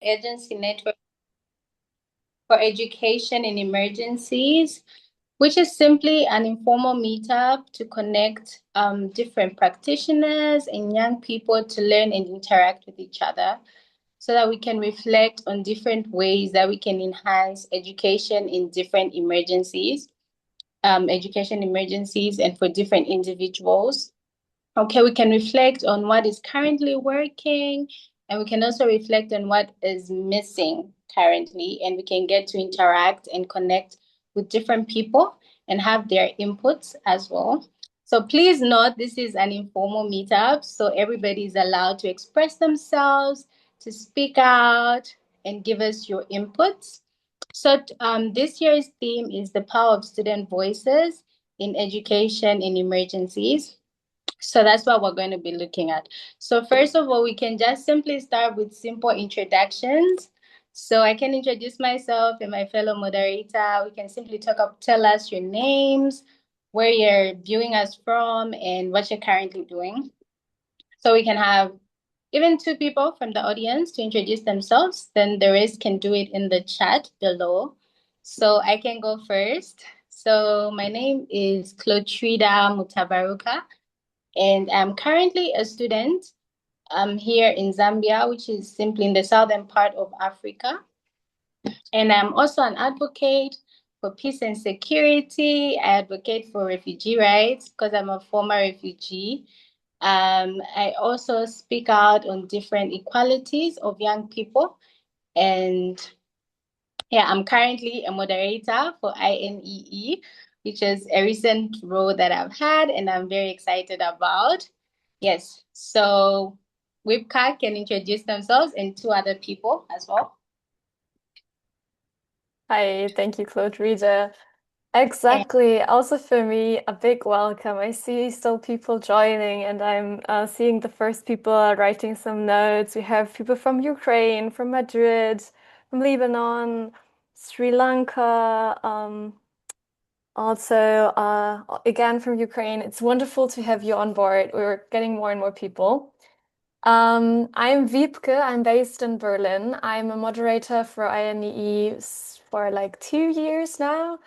agency network for education in emergencies, which is simply an informal meetup to connect different practitioners and young people to learn and interact with each other so that we can reflect on different ways that we can enhance education in different emergencies, education emergencies, and for different individuals. Okay, we can reflect on what is currently working, and we can also reflect on what is missing currently, and we can get to interact and connect with different people and have their inputs as well. So please note this is an informal meetup, so everybody is allowed to express themselves, to speak out, and give us your inputs. So this year's theme is the power of student voices in education in emergencies. So that's what we're going to be looking at. So first of all, we can just simply start with simple introductions. So I can introduce myself and my fellow moderator. We can simply tell us your names, where you're viewing us from, and what you're currently doing. So we can have even two people from the audience to introduce themselves. Then the rest can do it in the chat below. So I can go first. So my name is Clotrida Mutabaruka, and I'm currently a student here in Zambia, which is simply in the southern part of Africa. And I'm also an advocate for peace and security. I advocate for refugee rights because I'm a former refugee. I also speak out on different equalities of young people. And yeah, I'm currently a moderator for INEE, which is a recent role that I've had and I'm very excited about. Yes, so Wipka can introduce themselves and two other people as well. Hi, thank you, Claude Rita. And Exactly. Also for me, a big welcome. I see still people joining, and I'm seeing the first people are writing some notes. We have people from Ukraine, from Madrid, from Lebanon, Sri Lanka, also again from Ukraine. It's wonderful to have you on board. We're getting more and more people. I'm Wiebke. I'm based in Berlin. I'm a moderator for INEE for like 2 years now,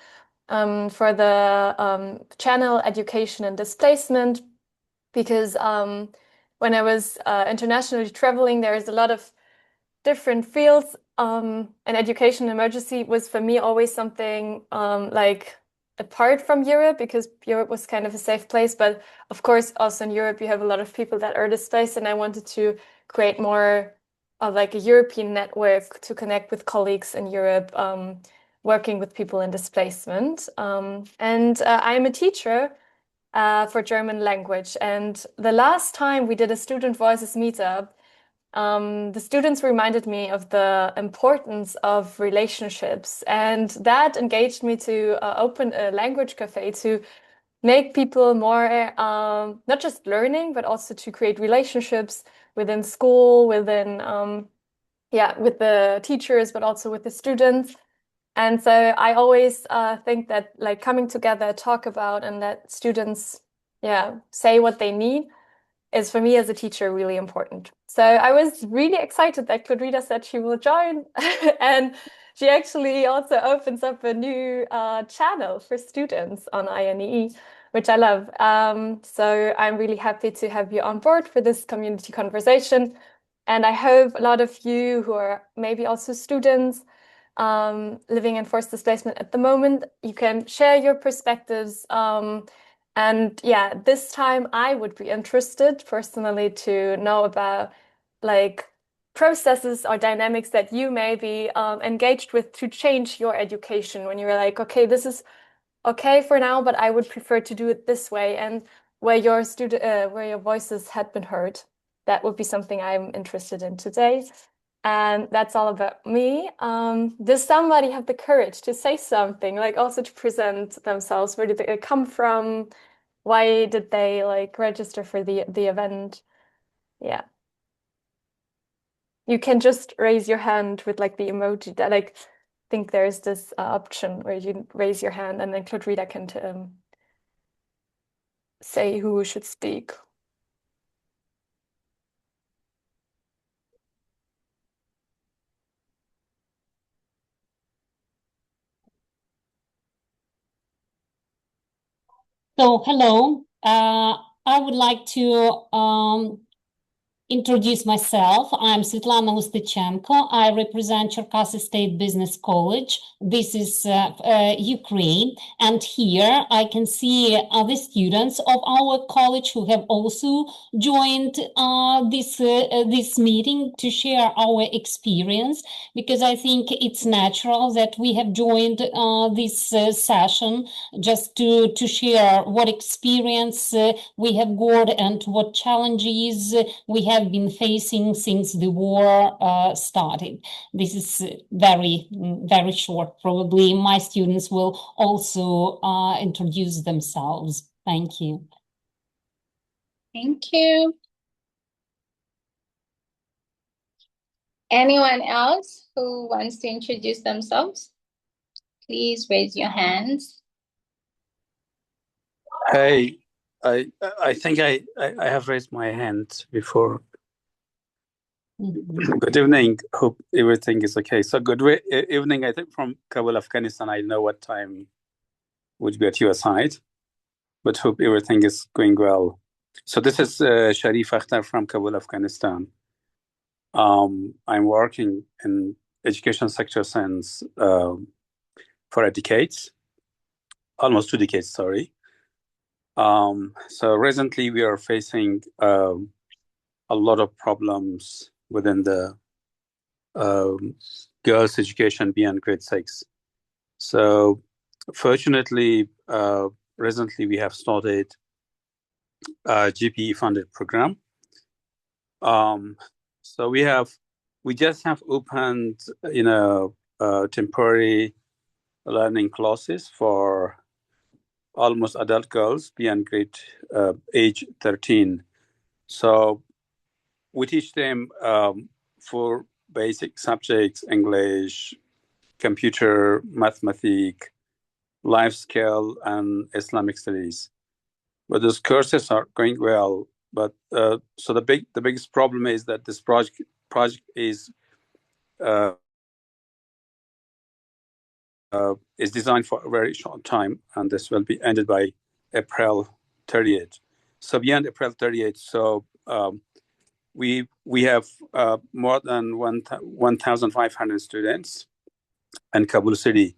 for the channel Education and Displacement, because when I was internationally traveling, there is a lot of different fields, and education emergency was for me always something like apart from Europe, because Europe was kind of a safe place. But of course, also in Europe, you have a lot of people that are displaced, and I wanted to create more of like a European network to connect with colleagues in Europe, working with people in displacement. And I'm a teacher for German language. And the last time we did a Student Voices meetup, the students reminded me of the importance of relationships, and that engaged me to open a language cafe to make people more not just learning, but also to create relationships within school, within yeah, with the teachers, but also with the students. And so I always think that like coming together, talk about, and let students, yeah, say what they need is for me as a teacher really important. So I was really excited that Claudrita said she will join, and she actually also opens up a new channel for students on INEE, which I love. So I'm really happy to have you on board for this community conversation. And I hope a lot of you who are maybe also students living in forced displacement at the moment, you can share your perspectives. And yeah, this time I would be interested personally to know about like processes or dynamics that you may be engaged with to change your education when you're like, okay, this is okay for now, but I would prefer to do it this way, and where your voices had been heard. That would be something I'm interested in today. And that's all about me. Does somebody have the courage to say something, like also to present themselves? Where did they come from? Why did they like register for the event? Yeah. You can just raise your hand with like the emoji that like think there's this option where you raise your hand, and then Claudrita can say who should speak. So, hello. I would like to introduce myself. I'm Svetlana Ustechenko. I represent Cherkasy State Business College. This is Ukraine. And here I can see the students of our college who have also joined this meeting to share our experience, because I think it's natural that we have joined this session just to share what experience we have got and what challenges we have been facing since the war started. This is very short. Probably my students will also introduce themselves. Thank you. Thank you. Anyone else who wants to introduce themselves? Please raise your hands. Hey, I think I have raised my hand before. Good evening. Hope everything is okay. So good evening. I think from Kabul, Afghanistan. I know what time would be at your side, but hope everything is going well. So this is Sharif Akhtar from Kabul, Afghanistan. I'm working in education sector since for decades, almost 2 decades. Sorry. So recently we are facing a lot of problems within the girls' education beyond grade 6. So fortunately, recently we have started a GPE-funded program. So we just have opened, temporary learning classes for almost adult girls beyond grade age 13. So we teach them for basic subjects: English, computer, mathematics, life skill, and Islamic studies. But those courses are going well. But so the biggest problem is that this project is designed for a very short time, and this will be ended by April 30th. So beyond April 30th, so we have more than 1,500 students in Kabul city.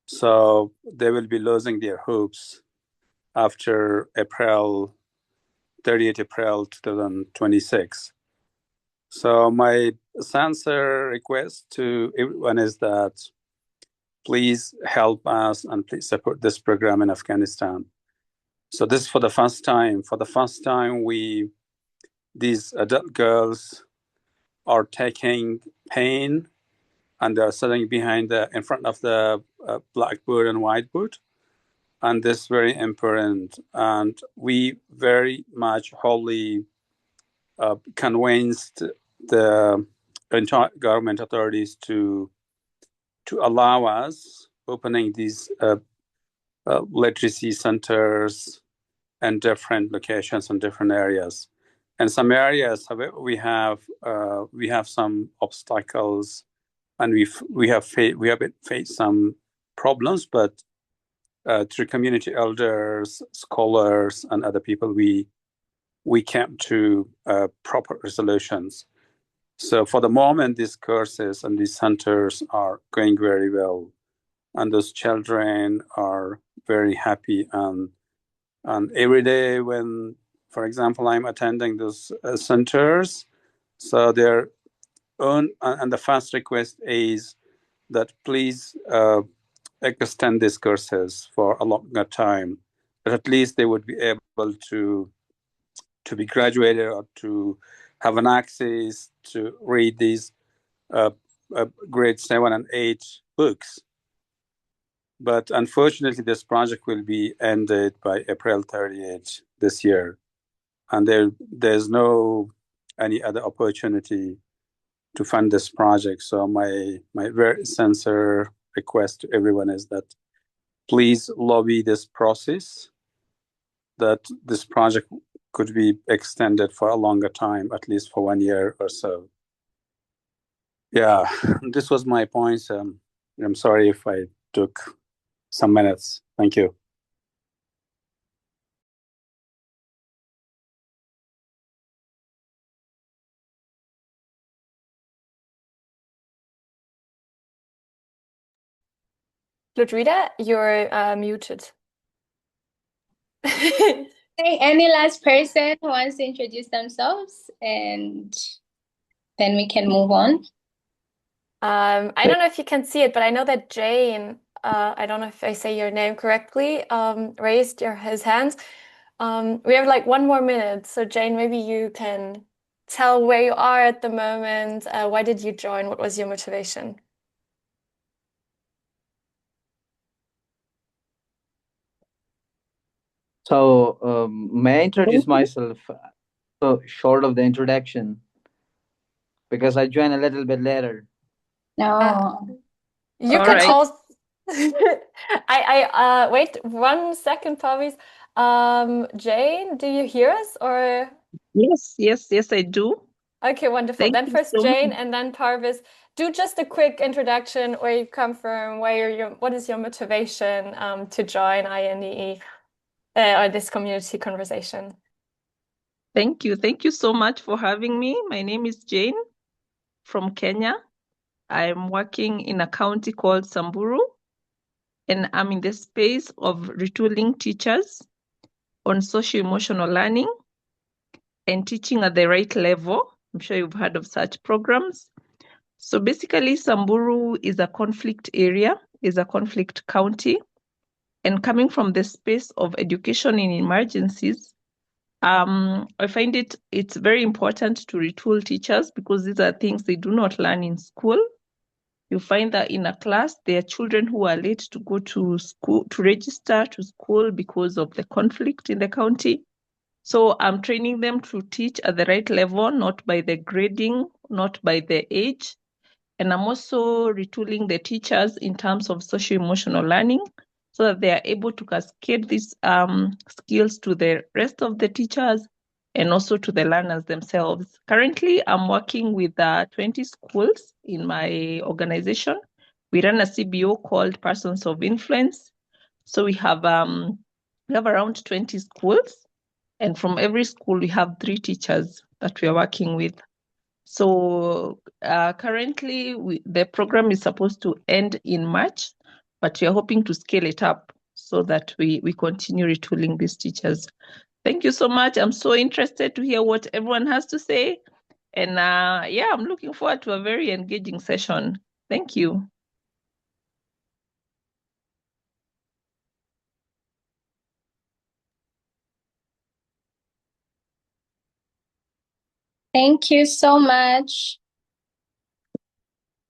So they will be losing their hopes after April 30th, April 2026. So my sincere request to everyone is that please help us and please support this program in Afghanistan. So this is for the first time. For the first time, these adult girls are taking pain and they're sitting in front of the blackboard and whiteboard. And this is very important. And we very much wholly convinced the entire government authorities to allow us opening these literacy centers and different locations in different areas. In some areas, however, we have some obstacles, and we have faced some problems. But through community elders, scholars, and other people, we came to proper resolutions. So for the moment, these courses and these centers are going very well, and those children are very happy. And every day when, for example, I'm attending those centers, so their own and the first request is that please extend these courses for a longer time, but at least they would be able to be graduated or to have an access to read these grade 7 and 8 books. But unfortunately, this project will be ended by April 30th this year. And there's no any other opportunity to fund this project. So my very sincere request to everyone is that please lobby this process, that this project could be extended for a longer time, at least for 1 year or so. Yeah, this was my points. I'm sorry if I took some minutes. Thank you. Ludwida, you're muted. Any last person who wants to introduce themselves, and then we can move on. I don't know if you can see it, but I know that Jane, I don't know if I say your name correctly, raised his hand. We have like 1 more minute. So Jane, maybe you can tell where you are at the moment. Why did you join? What was your motivation? So, may I introduce myself? So short of the introduction, because I joined a little bit later. No. You All could right. also I wait 1 second, please. Jane, do you hear us or? Yes, I do. Okay, wonderful. Thank Then you first so Jane much. and then Parvis. Do just a quick introduction, where you come from, what is your motivation to join INEE or this community conversation? Thank you. Thank you so much for having me. My name is Jane from Kenya. I'm working in a county called Samburu, and I'm in the space of retooling teachers on socio-emotional learning and teaching at the right level. I'm sure you've heard of such programs. So basically, Samburu is a conflict area, is a conflict county. And coming from the space of education in emergencies, I find it's very important to retool teachers, because these are things they do not learn in school. You find that in a class, there are children who are late to go to school, to register to school because of the conflict in the county. So I'm training them to teach at the right level, not by the grading, not by the age. And I'm also retooling the teachers in terms of socio-emotional learning, so that they are able to cascade these skills to the rest of the teachers and also to the learners themselves. Currently, I'm working with 20 schools in my organization. We run a CBO called Persons of Influence. So we have around 20 schools, and from every school we have 3 teachers that we are working with. So currently, the program is supposed to end in March, but we are hoping to scale it up so that we continue retooling these teachers. Thank you so much. I'm so interested to hear what everyone has to say. And yeah, I'm looking forward to a very engaging session. Thank you. Thank you so much.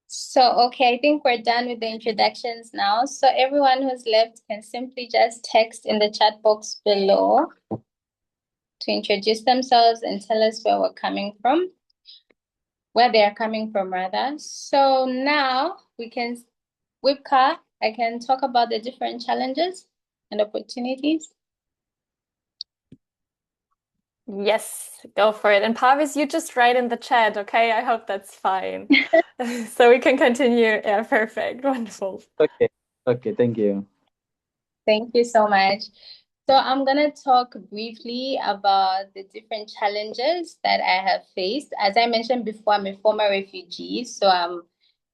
So, okay, I think we're done with the introductions now. So everyone who's left can simply just text in the chat box below to introduce themselves and tell us where we're coming from, where they are coming from rather. So now we can, Wipka, I can talk about the different challenges and opportunities. Yes, go for it. And Parvis, you just write in the chat, okay? I hope that's fine. So we can continue. Yeah, perfect. Wonderful. Okay, thank you. Thank you so much. So I'm going to talk briefly about the different challenges that I have faced. As I mentioned before, I'm a former refugee, so I'm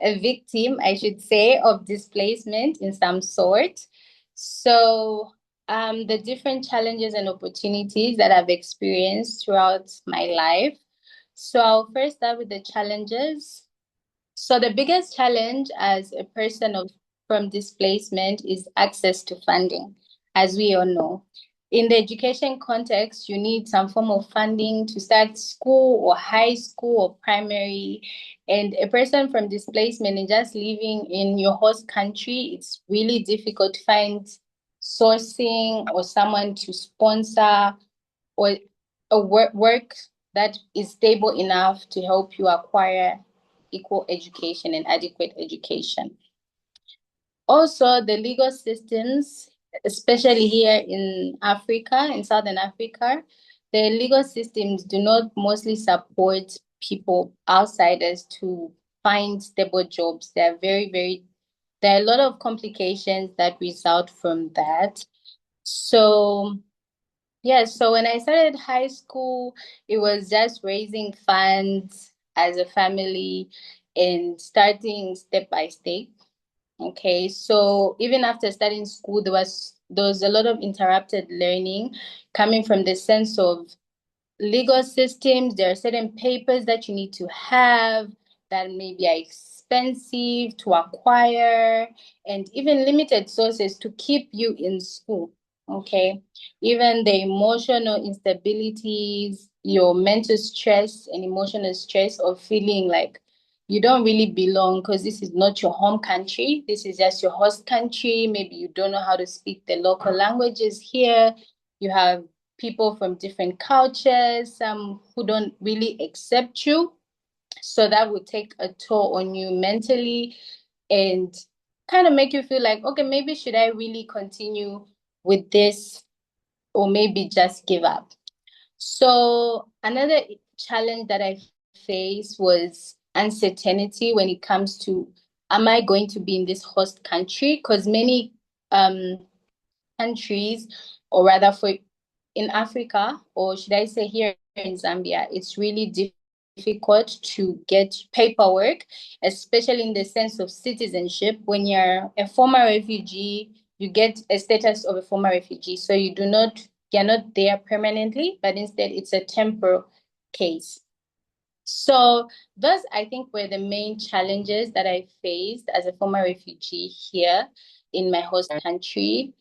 a victim, I should say, of displacement in some sort. So the different challenges and opportunities that I've experienced throughout my life. So I'll first start with the challenges. So the biggest challenge as a person from displacement is access to funding, as we all know. In the education context, you need some form of funding to start school or high school or primary. And a person from displacement and just living in your host country, it's really difficult to find sourcing or someone to sponsor or a work that is stable enough to help you acquire equal education and adequate education. Also, the legal systems, especially here in Africa, in Southern Africa, the legal systems do not mostly support people, outsiders, to find stable jobs. There are a lot of complications that result from that. So yeah, so when I started high school, it was just raising funds as a family and starting step by step. Okay, so even after studying school, there was a lot of interrupted learning coming from the sense of legal systems. There are certain papers that you need to have that maybe are expensive to acquire, and even limited sources to keep you in school. Okay, even the emotional instabilities, your mental stress and emotional stress of feeling like you don't really belong because this is not your home country. This is just your host country. Maybe you don't know how to speak the local languages here. You have people from different cultures, some who don't really accept you. So that would take a toll on you mentally and kind of make you feel like, okay, maybe should I really continue with this or maybe just give up? So another challenge that I faced was uncertainty when it comes to, am I going to be in this host country? Because many countries, or rather for in Africa, or should I say here in Zambia, it's really difficult to get paperwork, especially in the sense of citizenship. When you're a former refugee, you get a status of a former refugee. So you're not there permanently, but instead it's a temporal case. So those, I think, were the main challenges that I faced as a former refugee here in my host country.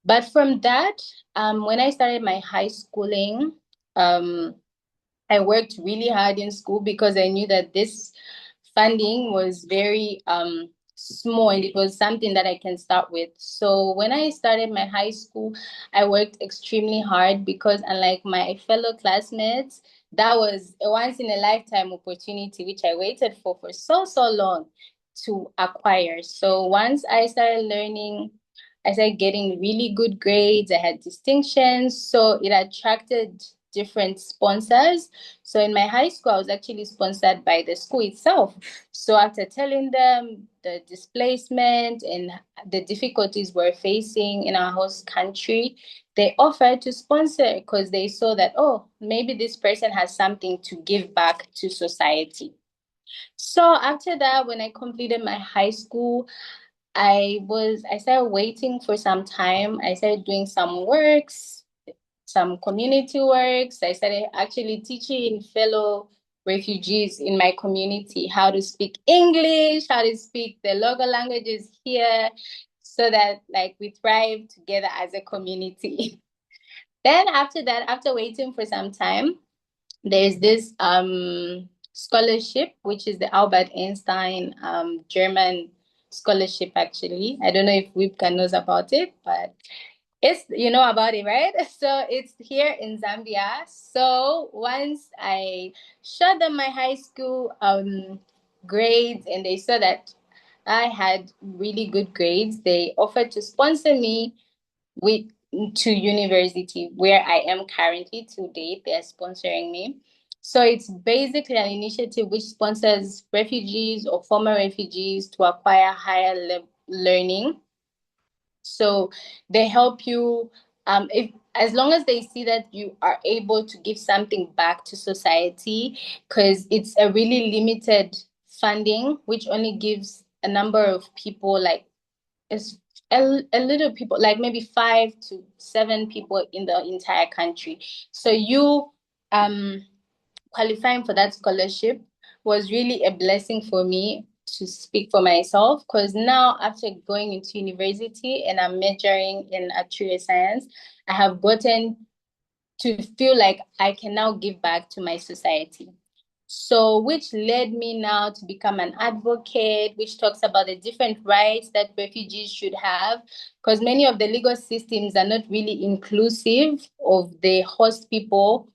But from that, when I started my high schooling, I worked really hard in school because I knew that this funding was very small and it was something that I can start with. So when I started my high school, I worked extremely hard because unlike my fellow classmates, that was a once in a lifetime opportunity which I waited for so long to acquire. So once I started learning, I started getting really good grades. I had distinctions, so it attracted different sponsors. So in my high school, I was actually sponsored by the school itself. So after telling them the displacement and the difficulties we're facing in our host country, they offered to sponsor because they saw that, oh, maybe this person has something to give back to society. So after that, when I completed my high school, I started waiting for some time. I started doing some works, some community works. I started actually teaching fellow refugees in my community how to speak English, how to speak the local languages here, so that like we thrive together as a community. Then after that, after waiting for some time, there's this scholarship, which is the Albert Einstein German scholarship, actually. I don't know if Wipka knows about it, but it's, you know about it, right? So it's here in Zambia. So once I showed them my high school grades and they saw that I had really good grades, they offered to sponsor me with to university where I am currently to date. They're sponsoring me. So it's basically an initiative which sponsors refugees or former refugees to acquire higher learning. So they help you if as long as they see that you are able to give something back to society, because it's a really limited funding which only gives a number of people, like it's a little people, like maybe 5 to 7 people in the entire country. So you qualifying for that scholarship was really a blessing for me, to speak for myself, because now after going into university and I'm majoring in actuarial science, I have gotten to feel like I can now give back to my society. So, which led me now to become an advocate, which talks about the different rights that refugees should have, because many of the legal systems are not really inclusive of the host people,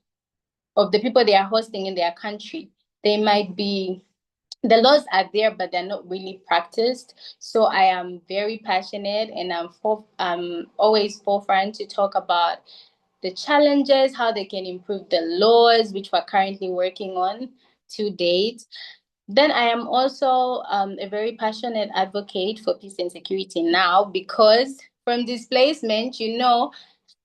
of the people they are hosting in their country. They might be, the laws are there, but they're not really practiced. So I am very passionate and I'm always forefront to talk about the challenges, how they can improve the laws, which we're currently working on to date. Then I am also a very passionate advocate for peace and security now, because from displacement, you know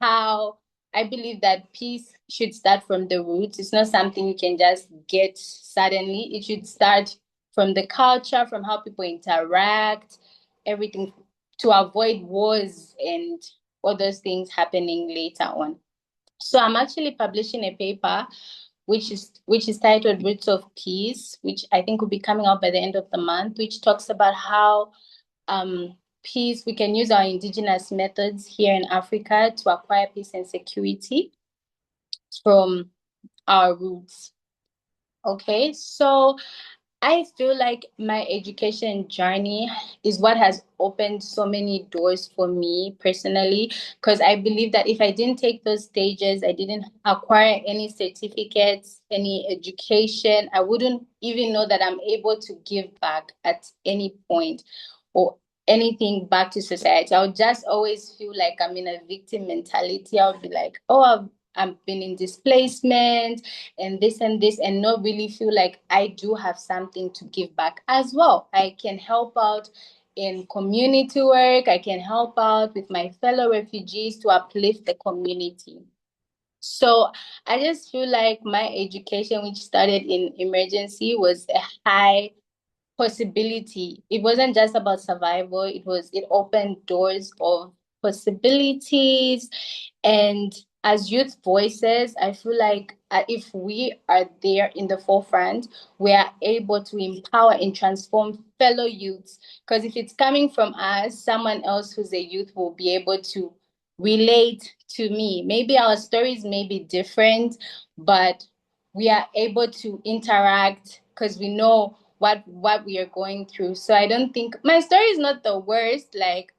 how I believe that peace should start from the roots. It's not something you can just get suddenly. It should start from the culture, from how people interact, everything, to avoid wars and all those things happening later on. So I'm actually publishing a paper which is titled Roots of Peace, which I think will be coming out by the end of the month, which talks about how peace, we can use our indigenous methods here in Africa to acquire peace and security from our roots. Okay, so I feel like my education journey is what has opened so many doors for me personally, because I believe that if I didn't take those stages, I didn't acquire any certificates, any education, I wouldn't even know that I'm able to give back at any point or anything back to society. I would just always feel like I'm in a victim mentality. I would be like, oh, I've been in displacement and this and not really feel like I do have something to give back as well. I can help out in community work. I can help out with my fellow refugees to uplift the community. So I just feel like my education, which started in emergency, was a high possibility. It wasn't just about survival. It opened doors of possibilities. And as youth voices, I feel like if we are there in the forefront, we are able to empower and transform fellow youths. Because if it's coming from us, someone else who's a youth will be able to relate to me. Maybe our stories may be different, but we are able to interact because we know what we are going through. So I don't think my story is not the worst. Like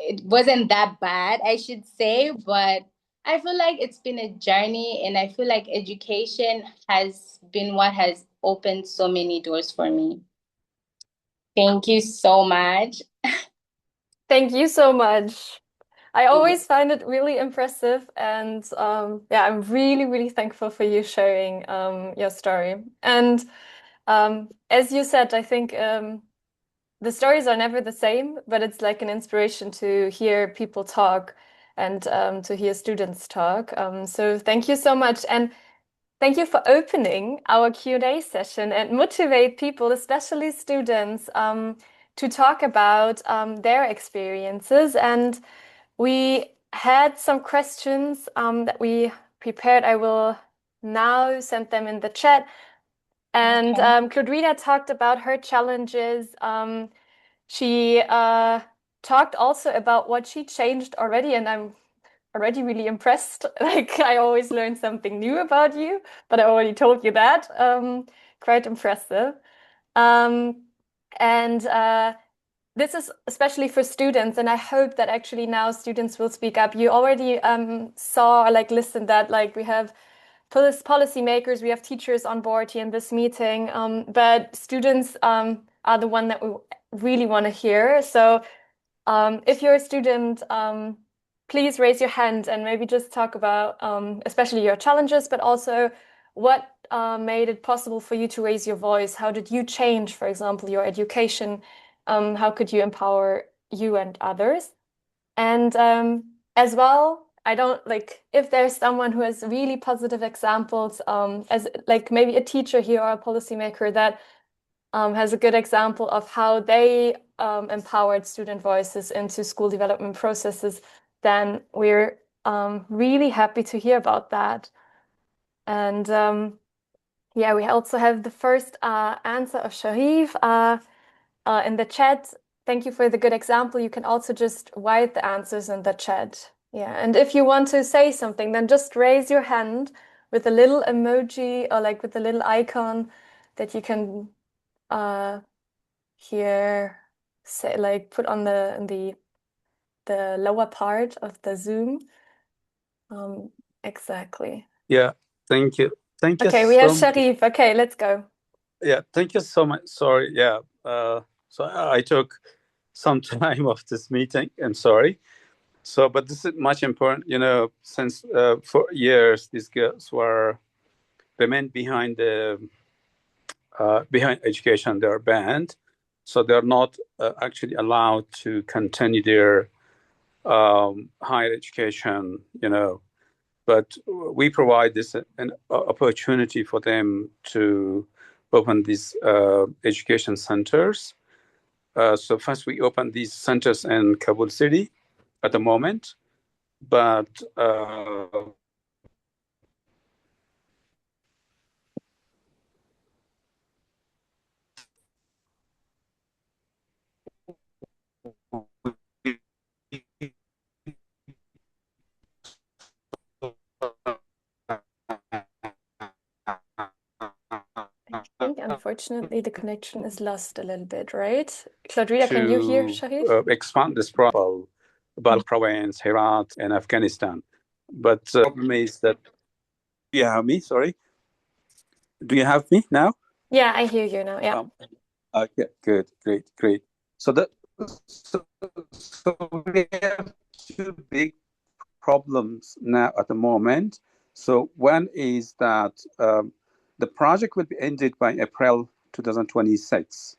it wasn't that bad, I should say, but I feel like it's been a journey, and I feel like education has been what has opened so many doors for me. Thank you so much. Thank you so much. I always find it really impressive, and yeah, I'm really, really thankful for you sharing your story. And as you said, I think the stories are never the same, but it's like an inspiration to hear people talk and to hear students talk. So thank you so much. And thank you for opening our Q&A session and motivate people, especially students, to talk about their experiences. And we had some questions that we prepared. I will now send them in the chat. And Claudrina talked about her challenges. She talked also about what she changed already, and I'm already really impressed. Like, I always learn something new about you, but I already told you that. Quite impressive. And this is especially for students, and I hope that actually now students will speak up. You already saw, like, listened that, like, we have policymakers, we have teachers on board here in this meeting, but students are the one that we really want to hear. So if you're a student, please raise your hand and maybe just talk about especially your challenges, but also what made it possible for you to raise your voice. How did you change, for example, your education? How could you empower you and others? And as well, I don't like if there's someone who has really positive examples, as like maybe a teacher here or a policymaker that has a good example of how they empowered student voices into school development processes, then we're really happy to hear about that. And yeah, we also have the first answer of Sharif in the chat. Thank you for the good example. You can also just write the answers in the chat. Yeah, and if you want to say something, then just raise your hand with a little emoji or like with a little icon that you can here say, like, put on the lower part of the Zoom. Exactly. Yeah, thank you. Thank you. Okay, we have Sharif. Okay, let's go. Yeah, thank you so much. Sorry, yeah. So I took some time of this meeting. I'm sorry. So, but this is much important, you know, since for years these girls were remained behind education. They're banned, so they're not actually allowed to continue their higher education, you know. But we provide this an opportunity for them to open these education centers. So first we opened these centers in Kabul city at the moment, but I think unfortunately the connection is lost a little bit, right? Claudrita, can you hear Sharif? expand this problem, Balkh province, Herat, and Afghanistan. But the problem is that, you have me, sorry? Do you have me now? Yeah, I hear you now. Yeah. Okay, good, great. So we have two big problems now at the moment. So one is that the project will be ended by April 2026.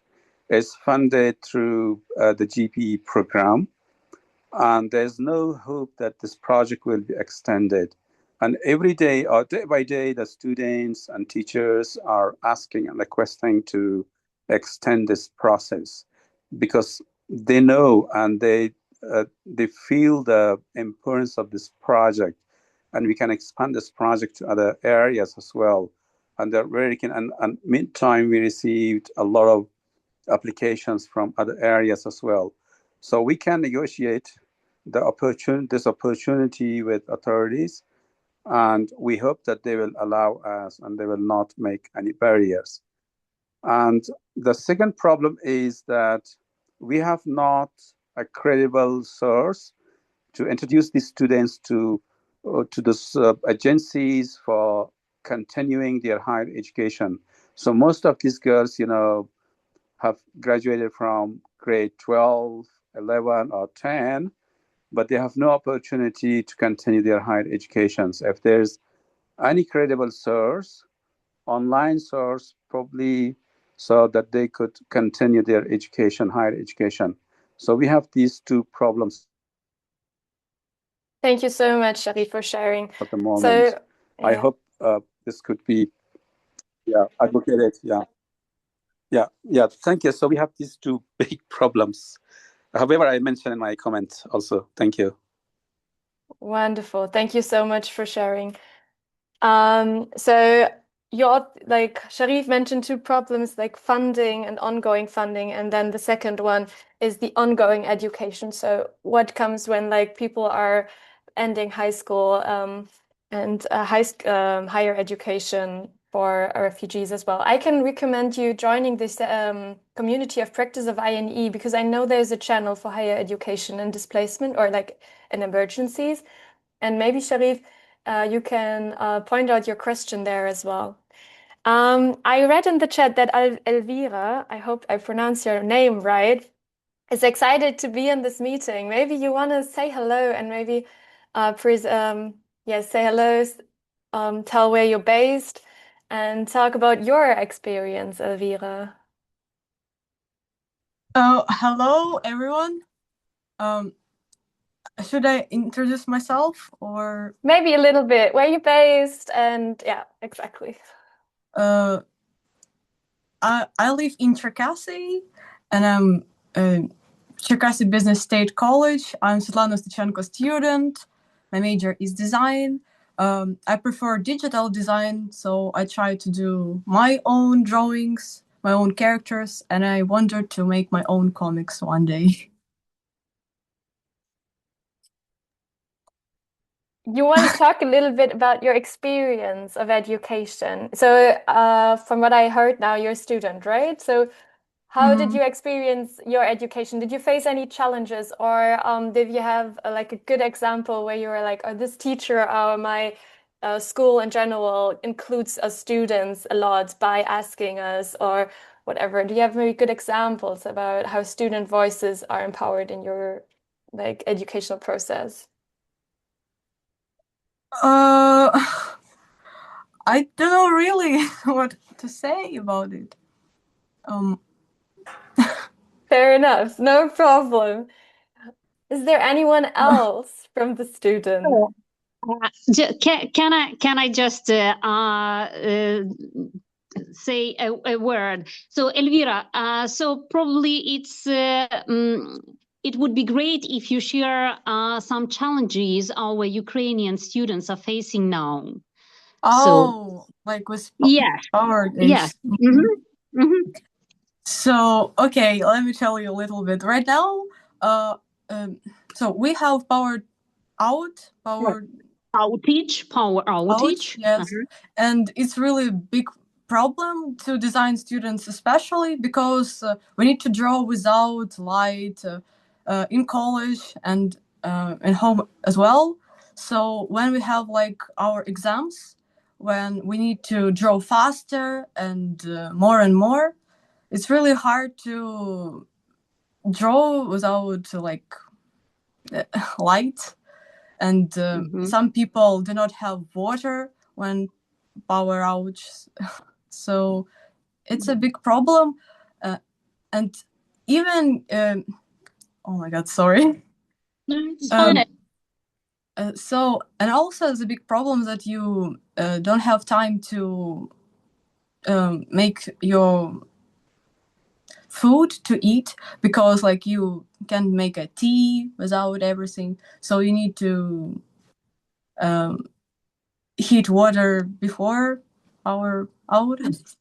It's funded through the GPE program, and there's no hope that this project will be extended. And every day or day by day, the students and teachers are asking and requesting to extend this process because they know and they feel the importance of this project, and we can expand this project to other areas as well. And they're very keen. And meantime, we received a lot of applications from other areas as well. So we can negotiate this opportunity with authorities, and we hope that they will allow us and they will not make any barriers. And the second problem is that we have not a credible source to introduce these students to these agencies for continuing their higher education. So most of these girls, have graduated from grade 12, 11, or 10, but they have no opportunity to continue their higher educations. If there's any credible source, online source, probably, so that they could continue their education, higher education. So we have these two problems Thank you so much, Sharif, for sharing. at the moment. So, I hope this could be advocated. Yeah. Thank you. So we have these two big problems. However, I mentioned in my comment also. Thank you. Wonderful. Thank you so much for sharing. So Sharif mentioned two problems like funding and ongoing funding, and then the second one is the ongoing education. So what comes when people are ending high school and higher education for refugees as well. I can recommend you joining this community of practice of INEE because I know there's a channel for higher education and displacement or in emergencies. And maybe Sharif, you can point out your question there as well. I read in the chat that Elvira, I hope I pronounce your name right, is excited to be in this meeting. Maybe you want to say hello and maybe say hello, tell where you're based, and talk about your experience, Elvira. Hello, everyone. Should I introduce myself or? Maybe a little bit. Where you based? And yeah, exactly. I live in Cherkasy, and I'm Cherkasy Business State College. I'm Svetlana Stechenko student. My major is design. I prefer digital design, so I try to do my own drawings, my own characters, and I wanted to make my own comics one day. You want to talk a little bit about your experience of education. So from what I heard now, you're a student, right? So how did you experience your education? Did you face any challenges, or did you have a good example where you were like, oh, this teacher or my school in general includes us students a lot by asking us or whatever? Do you have maybe good examples about how student voices are empowered in your educational process? I don't know really what to say about it. Fair enough, no problem. Is there anyone else from the students? Can I just say a word. So Elvira, so probably it would be great if you share some challenges our Ukrainian students are facing now. Oh, like with Yes. power Yes. So, okay, let me tell you a little bit. Right now, so we have power outage, yes. And it's really a big problem to design students, especially because we need to draw without light in college and in home as well. So when we have like our exams, when we need to draw faster and more, it's really hard to draw without like light. And some people do not have water when power outage. So it's a big problem. And even, oh my God, sorry. No, it's fine. So, and also the big problem that you don't have time to make your food to eat, because like you can't make a tea without everything, so you need to heat water before our outage.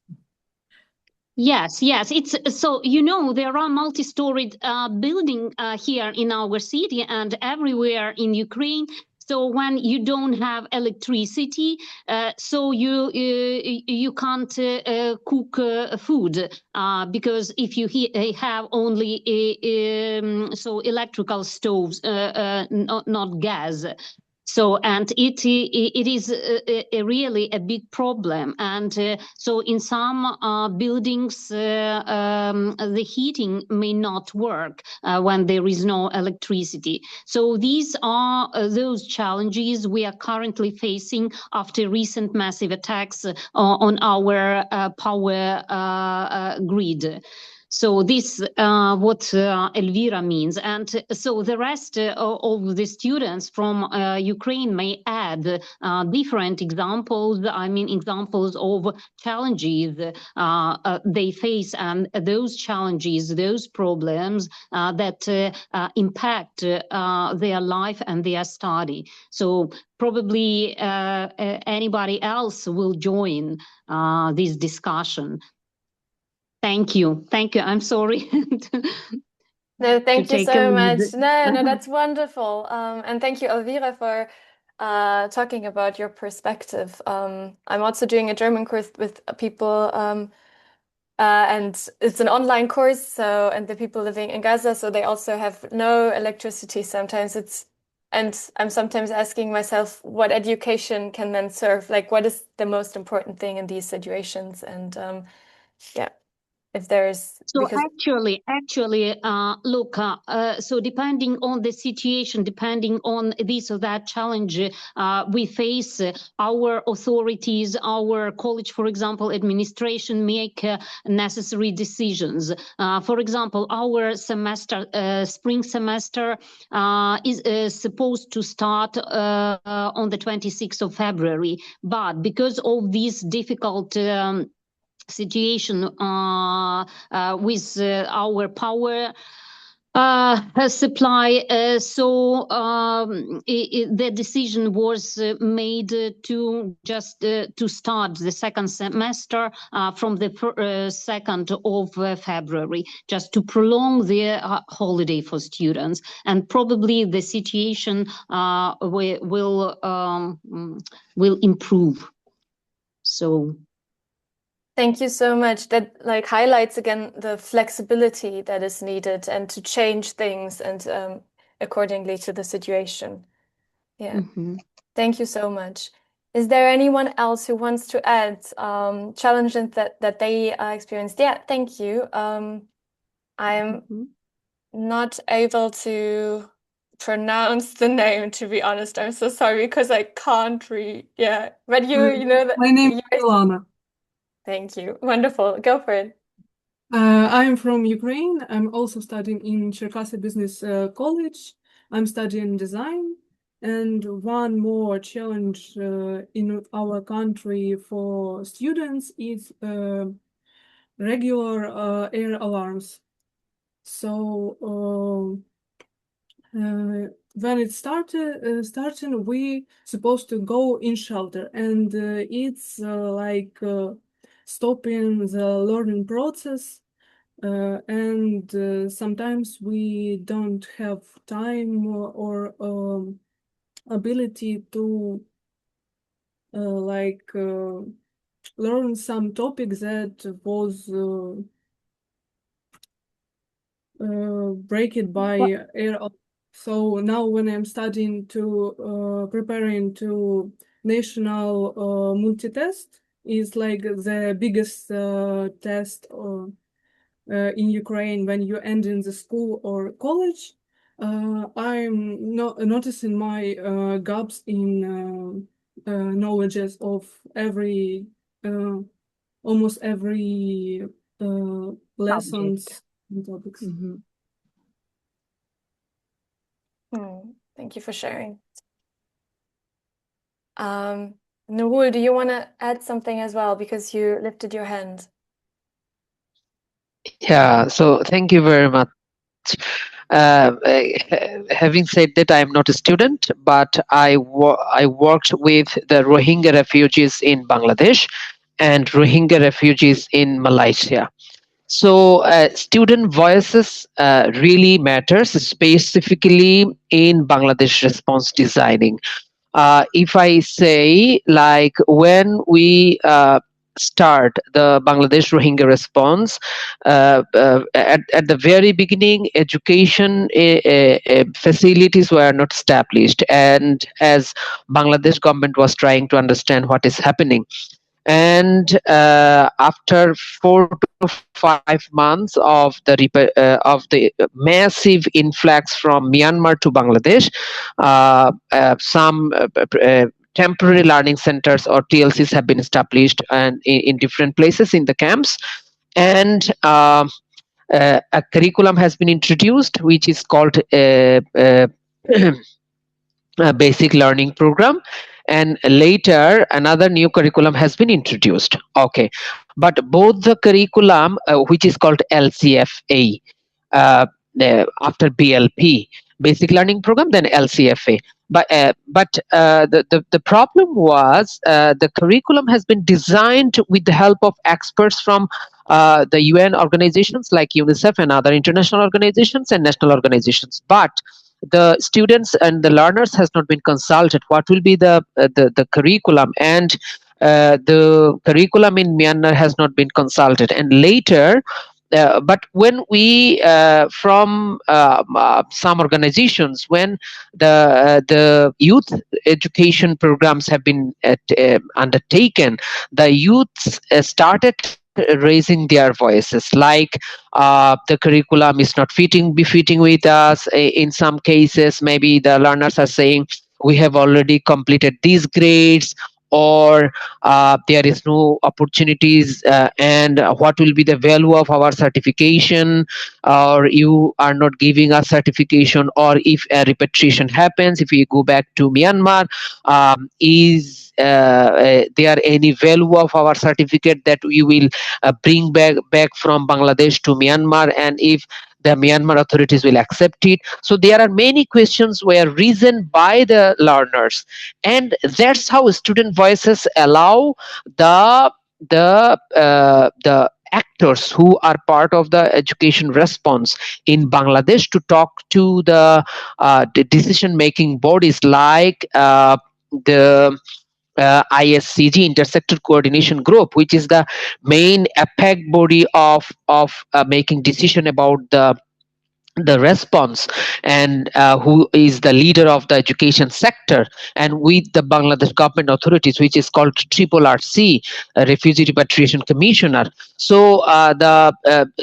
Yes, it's so, you know, there are multi-storied building here in our city and everywhere in Ukraine. So when you don't have electricity, so you can't cook food because if you have only so electrical stoves, not gas. So, and it is really a big problem. And so in some buildings, the heating may not work when there is no electricity. So these are those challenges we are currently facing after recent massive attacks on our power grid. So this what Elvira means. And so the rest of the students from Ukraine may add different examples, I mean examples of challenges they face, and those challenges, those problems that impact their life and their study. So probably anybody else will join this discussion. Thank you. I'm sorry. No, thank you so much. No, that's wonderful. And thank you, Elvira, for talking about your perspective. I'm also doing a German course with people, and it's an online course. So, and the people living in Gaza, so they also have no electricity sometimes. And I'm sometimes asking myself, what education can then serve? Like, what is the most important thing in these situations? And yeah. If there's so actually look, so depending on the situation, depending on this or that challenge we face, our authorities, our college, for example, administration make necessary decisions. For example, our semester, spring semester is supposed to start on the 26th of February, but because of these difficult situation with our power supply, so the decision was made to just to start the second semester from the 2nd of February, just to prolong the holiday for students. And probably the situation will improve. So thank you so much. That like highlights again the flexibility that is needed and to change things and accordingly to the situation. Yeah. Thank you so much. Is there anyone else who wants to add challenges that they experienced? Yeah, thank you. I'm not able to pronounce the name, to be honest. I'm so sorry because I can't read. Yeah, but you know that. My name is Ilana. Thank you. Wonderful. Go for it. I'm from Ukraine. I'm also studying in Cherkasy Business College. I'm studying design. And one more challenge in our country for students is regular air alarms. So when it starting, we supposed to go in shelter, and it's like stopping the learning process. And sometimes we don't have time or ability to learn some topics that was break by air. So now when I'm studying to preparing to national multi-test, is like the biggest test in Ukraine when you end in the school or college. I'm noticing my gaps in knowledges of every almost every lessons and topics. Thank you for sharing. Nurul, do you want to add something as well, because you lifted your hand? Yeah, so thank you very much. Having said that, I am not a student, but I worked with the Rohingya refugees in Bangladesh and Rohingya refugees in Malaysia. So student voices really matters, specifically in Bangladesh response designing. If I say, like, when we start the Bangladesh Rohingya response, at the very beginning, education facilities were not established, and as Bangladesh government was trying to understand what is happening. And after 4 to 5 months of the massive influx from Myanmar to Bangladesh, some temporary learning centers or TLCs have been established and in different places in the camps, and a curriculum has been introduced which is called a basic learning program, and later another new curriculum has been introduced. Okay, but both the curriculum which is called LCFA, after BLP, basic learning program, then LCFA, but the problem was the curriculum has been designed with the help of experts from the UN organizations like UNICEF and other international organizations and national organizations, but the students and the learners has not been consulted what will be the curriculum, and the curriculum in Myanmar has not been consulted. And later but when we from some organizations, when the youth education programs have been undertaken, the youths started raising their voices, like the curriculum is not befitting with us. In some cases, maybe the learners are saying we have already completed these grades, or there is no opportunities, and what will be the value of our certification, or you are not giving us certification, or if a repatriation happens, if we go back to Myanmar, is there any value of our certificate that we will bring back from Bangladesh to Myanmar, and if the Myanmar authorities will accept it. So there are many questions were risen by the learners, and that's how student voices allow the actors who are part of the education response in Bangladesh to talk to the decision making bodies like the ISCG, Intersector Coordination Group, which is the main APEC body of making decision about the response, and who is the leader of the education sector, and with the Bangladesh government authorities, which is called RRC, Refugee Repatriation Commissioner. So the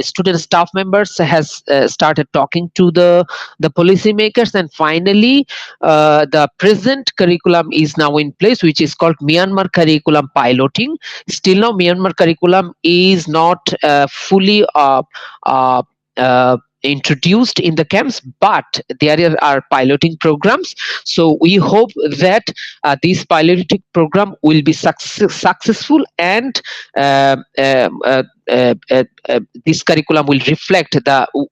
student staff members has started talking to the policymakers, and finally the present curriculum is now in place, which is called Myanmar curriculum piloting. Still now Myanmar curriculum is not fully introduced in the camps, but there are piloting programs. So we hope that this piloting program will be successful, and this curriculum will reflect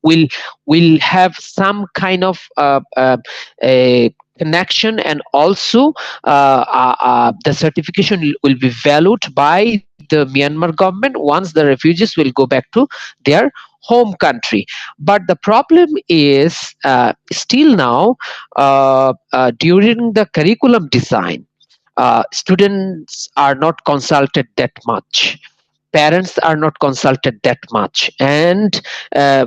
will have some kind of a connection, and also the certification will be valued by the Myanmar government once the refugees will go back to their home country. But the problem is still now, during the curriculum design, students are not consulted that much, parents are not consulted that much, and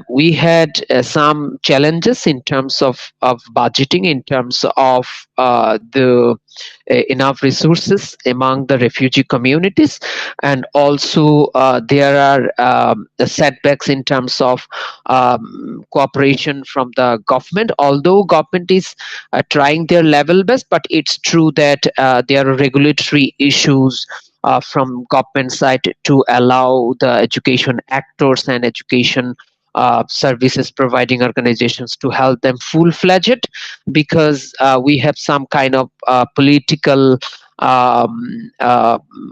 we had some challenges in terms of budgeting, in terms of the enough resources among the refugee communities, and also there are the setbacks in terms of cooperation from the government, although government is trying their level best. But it's true that there are regulatory issues from government side to allow the education actors and education services providing organizations to help them full-fledged, because we have some kind of political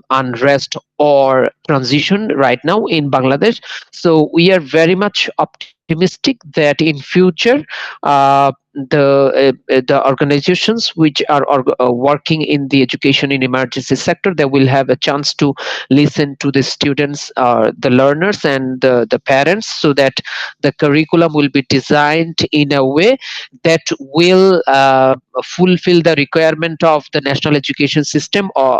unrest or transition right now in Bangladesh. So we are very much optimistic that in future the organizations which are working in the education in emergency sector, they will have a chance to listen to the students, the learners, and the parents, so that the curriculum will be designed in a way that will fulfill the requirement of the national education system, or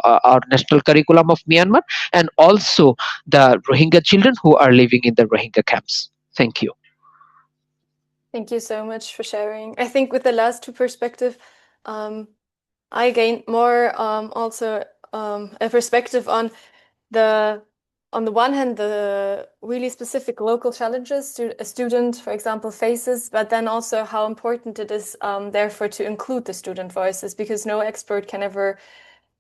national curriculum of Myanmar, and also the Rohingya children who are living in the Rohingya camps. Thank you. Thank you so much for sharing. I think with the last two perspectives, I gained more also a perspective on the one hand, the really specific local challenges a student, for example, faces, but then also how important it is therefore to include the student voices, because no expert can ever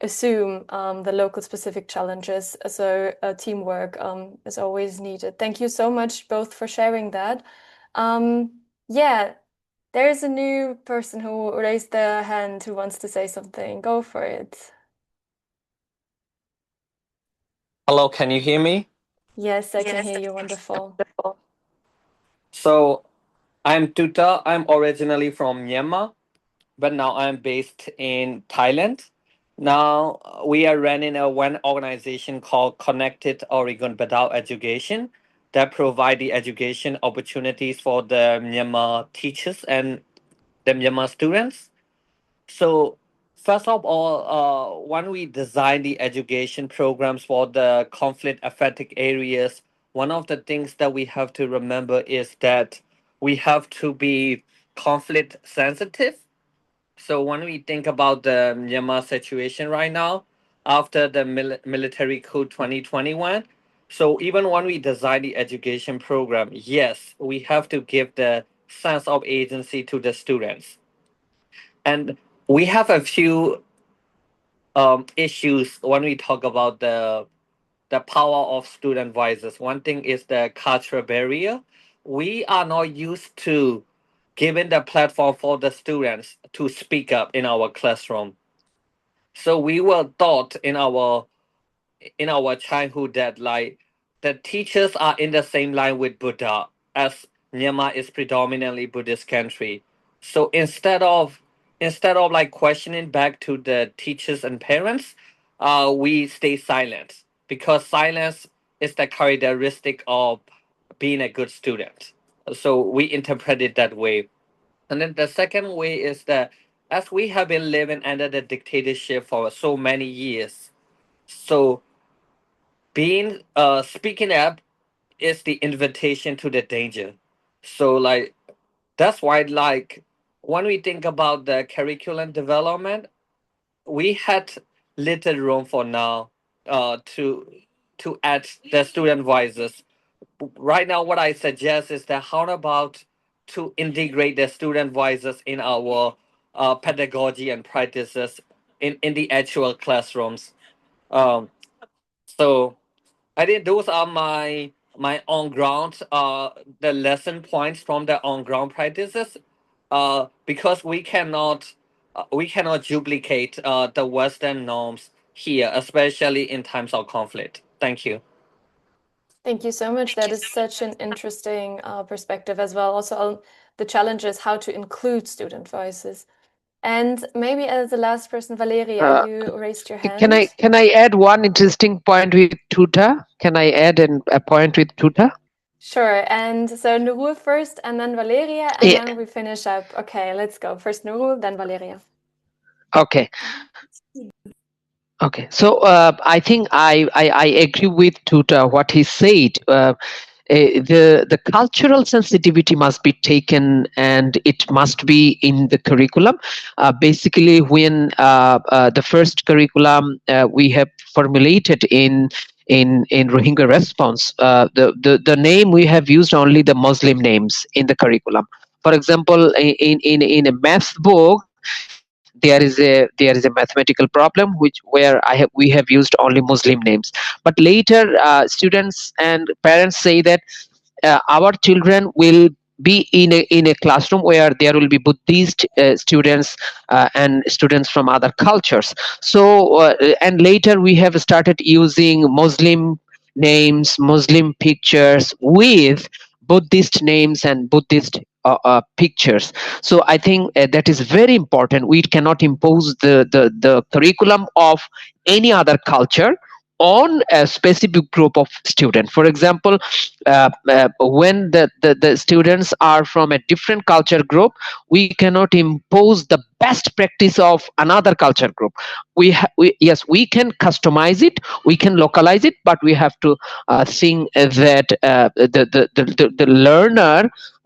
assume the local specific challenges. So teamwork is always needed. Thank you so much both for sharing that. Yeah, there's a new person who raised their hand who wants to say something. Go for it. Hello, can you hear me? Yes, I can hear you. Wonderful. So I'm Tuta. I'm originally from Myanmar, but now I'm based in Thailand. Now we are running one organization called Connected Oregon Without Education that provide the education opportunities for the Myanmar teachers and the Myanmar students. So first of all, when we design the education programs for the conflict affected areas, one of the things that we have to remember is that we have to be conflict sensitive. So when we think about the Myanmar situation right now, after the military coup 2021, so even when we design the education program, yes, we have to give the sense of agency to the students. And we have a few issues when we talk about the power of student voices. One thing is the cultural barrier. We are not used to giving the platform for the students to speak up in our classroom. So we were taught in our childhood that like the teachers are in the same line with Buddha, as Myanmar is predominantly Buddhist country. So instead of like questioning back to the teachers and parents, we stay silent, because silence is the characteristic of being a good student. So we interpret it that way. And then the second way is that as we have been living under the dictatorship for so many years, so being speaking up is the invitation to the danger. So like that's why like when we think about the curriculum development, we had little room for now to add the student voices. Right now what I suggest is that how about to integrate the student voices in our pedagogy and practices in the actual classrooms. um, so I think those are my my on-ground, the lesson points from the on-ground practices, because we cannot duplicate the Western norms here, especially in times of conflict. Thank you. Thank you so much. That is such an interesting perspective as well. Also, the challenge is how to include student voices. And maybe as the last person, Valeria, you raised your hand. Can I add one interesting point with tutor? Can I add a point with tutor? Sure. And so Nurul first, and then Valeria, and then we finish up. Okay, let's go. First Nurul, then Valeria. Okay. Okay. So I think I agree with tutor what he said. The cultural sensitivity must be taken, and it must be in the curriculum. Basically, when the first curriculum we have formulated in Rohingya response, the name we have used only the Muslim names in the curriculum. For example, in a math book, there is a mathematical problem where we have used only Muslim names. But later, students and parents say that our children will be in a classroom where there will be Buddhist students and students from other cultures. So and later we have started using Muslim names, Muslim pictures with Buddhist names and Buddhist pictures. So I think that is very important. We cannot impose the curriculum of any other culture on a specific group of students. For example, when the students are from a different culture group, we cannot impose the best practice of another culture group. Yes, we can customize it, we can localize it, but we have to think that the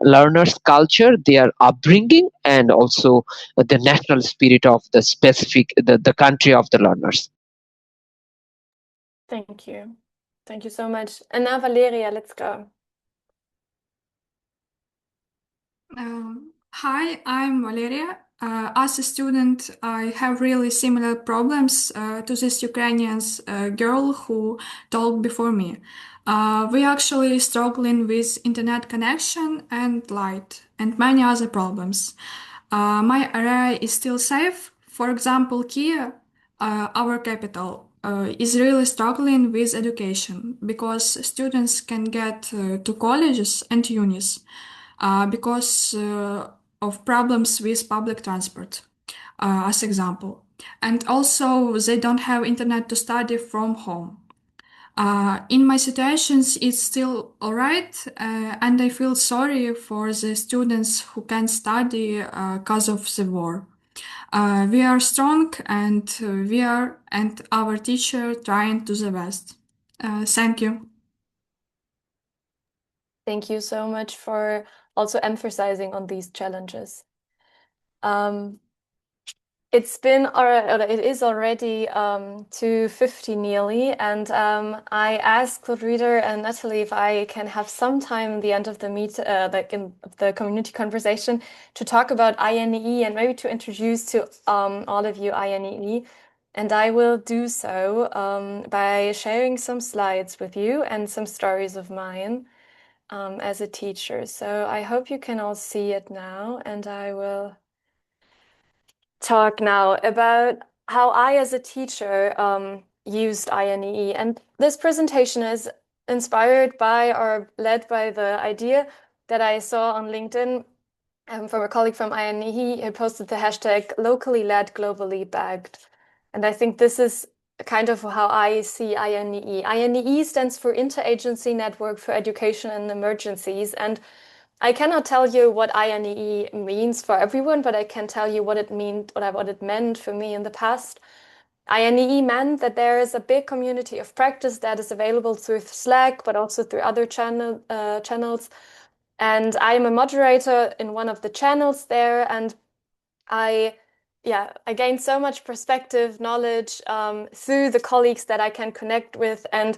learner's culture, their upbringing, and also the national spirit of the specific the country of the learners. Thank you. Thank you so much. And now Valeria, let's go. Hi, I'm Valeria. As a student, I have really similar problems to this Ukrainian girl who talked before me. We actually struggling with internet connection and light and many other problems. My area is still safe. For example, Kiev, our capital, is really struggling with education because students can get to colleges and unis because of problems with public transport, as example. And also they don't have internet to study from home. In my situations, it's still all right, and I feel sorry for the students who can't study because of the war. We are strong, and and our teacher trying to the best. Thank you. Thank you so much for also emphasizing on these challenges. It is already 2:50 nearly, and I asked Claude Reader and Natalie if I can have some time at the end of the like in the community conversation, to talk about INEE and maybe to introduce to all of you INEE. And I will do so by sharing some slides with you and some stories of mine as a teacher. So I hope you can all see it now, and I will talk now about how I, as a teacher, used INEE. And this presentation is inspired by or led by the idea that I saw on LinkedIn from a colleague from INEE who posted the hashtag locally led, globally backed. And I think this is kind of how I see INEE. INEE stands for Interagency Network for Education in Emergencies. And I cannot tell you what INEE means for everyone, but I can tell you what it meant for me in the past. INEE meant that there is a big community of practice that is available through Slack, but also through other channels. And I am a moderator in one of the channels there, and I gained so much perspective, knowledge through the colleagues that I can connect with. And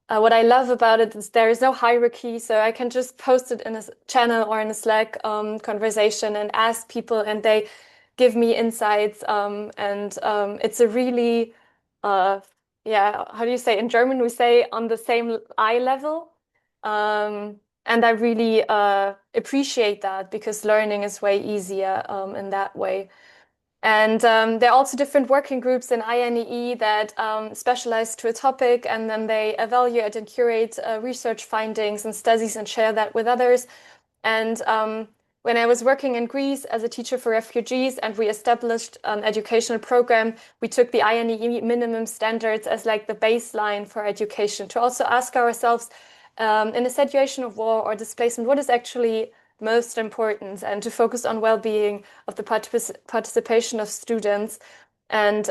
what I love about it is there is no hierarchy, so I can just post it in a channel or in a Slack conversation and ask people, and they give me insights. It's a really, how do you say? In German, we say on the same eye level. And I really appreciate that, because learning is way easier in that way. And there are also different working groups in INEE that specialize to a topic, and then they evaluate and curate research findings and studies and share that with others. And when I was working in Greece as a teacher for refugees and we established an educational program, we took the INEE minimum standards as like the baseline for education, to also ask ourselves, in a situation of war or displacement, what is actually most important, and to focus on well-being of the participation of students. And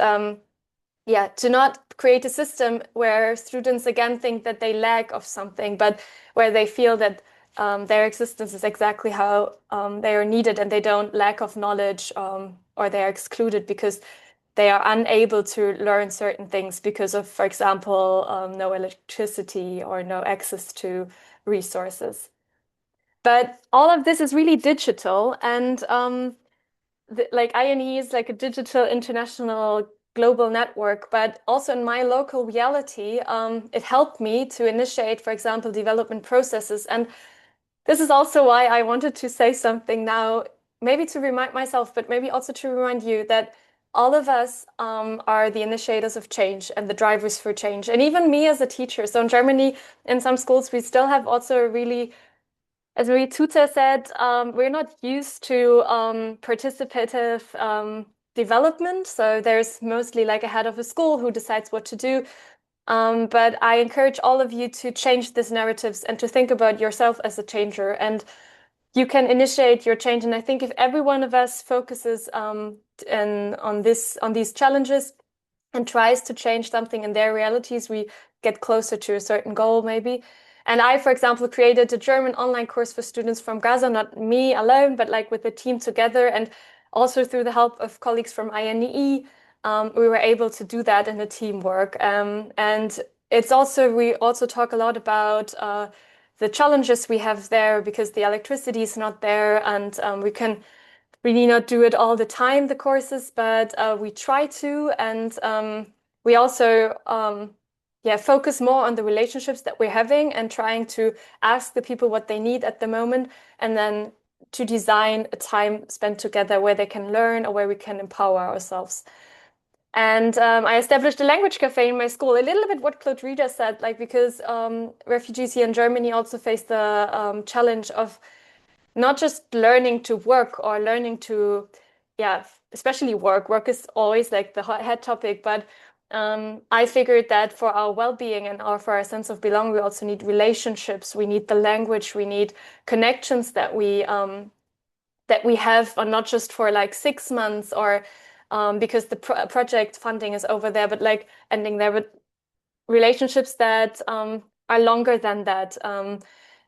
yeah, to not create a system where students again think that they lack of something, but where they feel that their existence is exactly how they are needed, and they don't lack of knowledge, or they are excluded because they are unable to learn certain things because of, for example, no electricity or no access to resources. But all of this is really digital, and like INEE is like a digital international global network, but also in my local reality, it helped me to initiate, for example, development processes. And this is also why I wanted to say something now, maybe to remind myself, but maybe also to remind you that all of us are the initiators of change and the drivers for change. And even me as a teacher. So in Germany, in some schools, we still have also really, as Marie Tuta said, we're not used to participative development. So there's mostly like a head of a school who decides what to do. But I encourage all of you to change these narratives and to think about yourself as a changer. And you can initiate your change. And I think if every one of us focuses on these challenges and tries to change something in their realities, we get closer to a certain goal, maybe. And I, for example, created a German online course for students from Gaza, not me alone, but like with a team together. And also through the help of colleagues from INEE, we were able to do that in a teamwork. And it's also, we also talk a lot about the challenges we have there, because the electricity is not there, and we can really not do it all the time, the courses, but we try to. And we also focus more on the relationships that we're having and trying to ask the people what they need at the moment, and then to design a time spent together where they can learn or where we can empower ourselves. And I established a language cafe in my school, a little bit what Claude Rita said, like, because refugees here in Germany also face the challenge of not just learning to work or learning to, especially work. Work is always like the head topic, but I figured that for our well-being and for our sense of belonging, we also need relationships. We need the language. We need connections that we have, or not just for like 6 months, or because the project funding is over there, but like ending there, with relationships that are longer than that.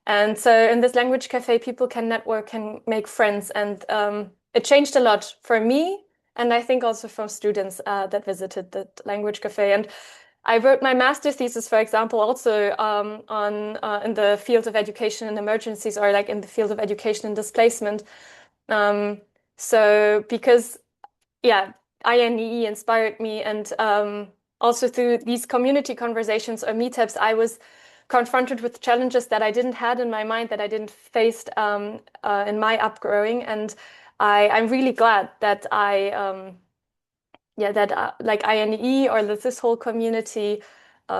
And so in this language cafe, people can network, can make friends. And it changed a lot for me, and I think also for students that visited the language cafe. And I wrote my master's thesis, for example, also on in the field of education and emergencies, or like in the field of education and displacement. So because, INEE inspired me, and also through these community conversations or meetups, I was confronted with challenges that I didn't had in my mind, that I didn't face in my upgrowing. And I'm really glad that like INEE or this whole community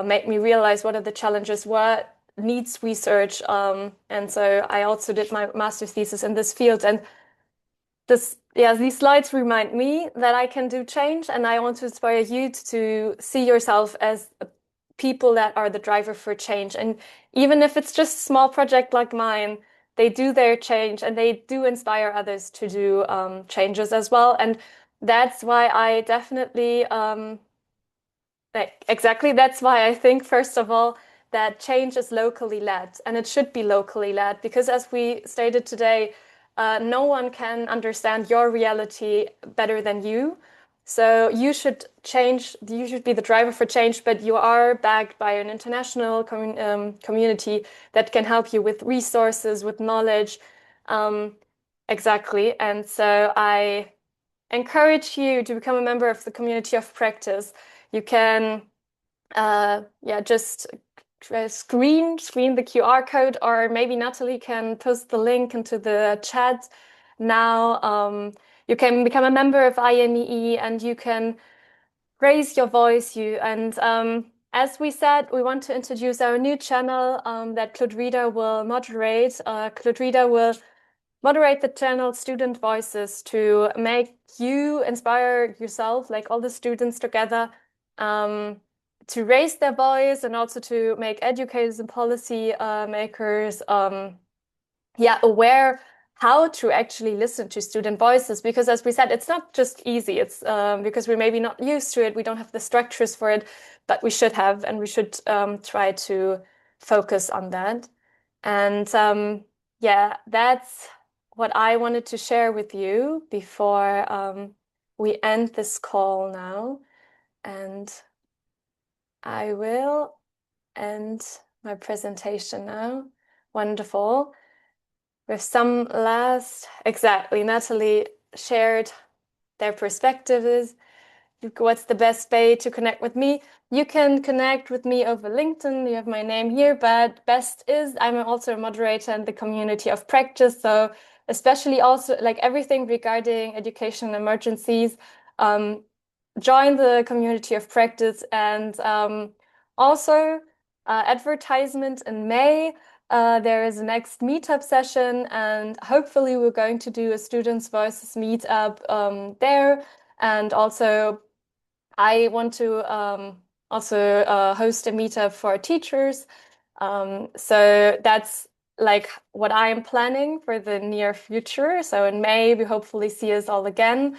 made me realize what are the challenges, what needs research. And so I also did my master's thesis in this field. And these slides remind me that I can do change, and I want to inspire you to see yourself as people that are the driver for change. And even if it's just a small project like mine, they do their change, and they do inspire others to do changes as well. And that's why I definitely, that's why I think, first of all, that change is locally led, and it should be locally led, because as we stated today, no one can understand your reality better than you. So you should change, you should be the driver for change, but you are backed by an international community that can help you with resources, with knowledge. Exactly. And so I encourage you to become a member of the community of practice. You can just screen the QR code, or maybe Natalie can post the link into the chat now. You can become a member of INEE and you can raise your voice. As we said, we want to introduce our new channel that Clotrida will moderate. Clotrida will moderate the channel Student Voices to make you inspire yourself, like all the students together, to raise their voice and also to make educators and policy makers aware how to actually listen to student voices. Because as we said, it's not just easy. It's because we're maybe not used to it. We don't have the structures for it, but we should have, and we should try to focus on that. And that's what I wanted to share with you before we end this call now. And I will end my presentation now. Wonderful. With some last, exactly, Natalie shared their perspectives. What's the best way to connect with me? You can connect with me over LinkedIn. You have my name here, but best is I'm also a moderator in the community of practice. So especially also like everything regarding education emergencies, join the community of practice. And also advertisement in May. There is a next meetup session, and hopefully we're going to do a Students' Voices meetup there. And also I want to also host a meetup for teachers. So that's like what I am planning for the near future. So in May, we hopefully see us all again.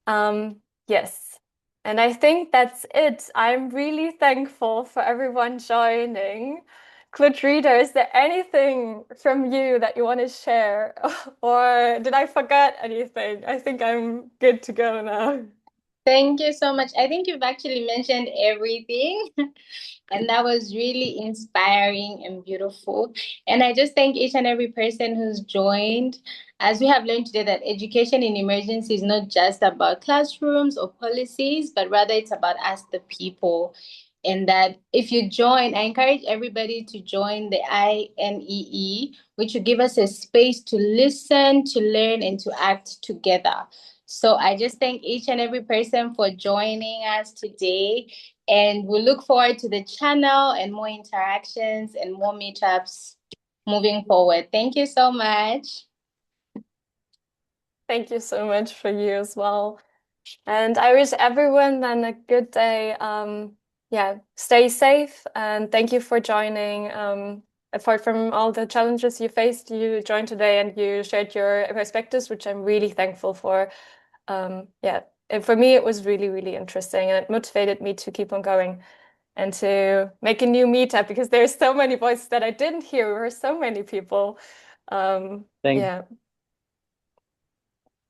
Yes. And I think that's it. I'm really thankful for everyone joining. Clotrida, is there anything from you that you want to share? Or did I forget anything? I think I'm good to go now. Thank you so much. I think you've actually mentioned everything. And that was really inspiring and beautiful. And I just thank each and every person who's joined. As we have learned today, that education in emergency is not just about classrooms or policies, but rather it's about us, the people. And that if you join, I encourage everybody to join the INEE, which will give us a space to listen, to learn, and to act together. So I just thank each and every person for joining us today. And we look forward to the channel and more interactions and more meetups moving forward. Thank you so much. Thank you so much for you as well. And I wish everyone then a good day. Stay safe, and thank you for joining. Apart from all the challenges you faced, you joined today and you shared your perspectives, which I'm really thankful for. And for me, it was really, really interesting, and it motivated me to keep on going and to make a new meetup, because there's so many voices that I didn't hear. There were so many people.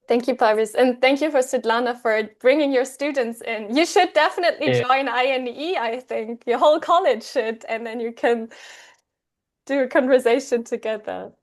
Thank you, Paris. And thank you for Svetlana for bringing your students in. You should definitely join INEE, I think. Your whole college should, and then you can do a conversation together.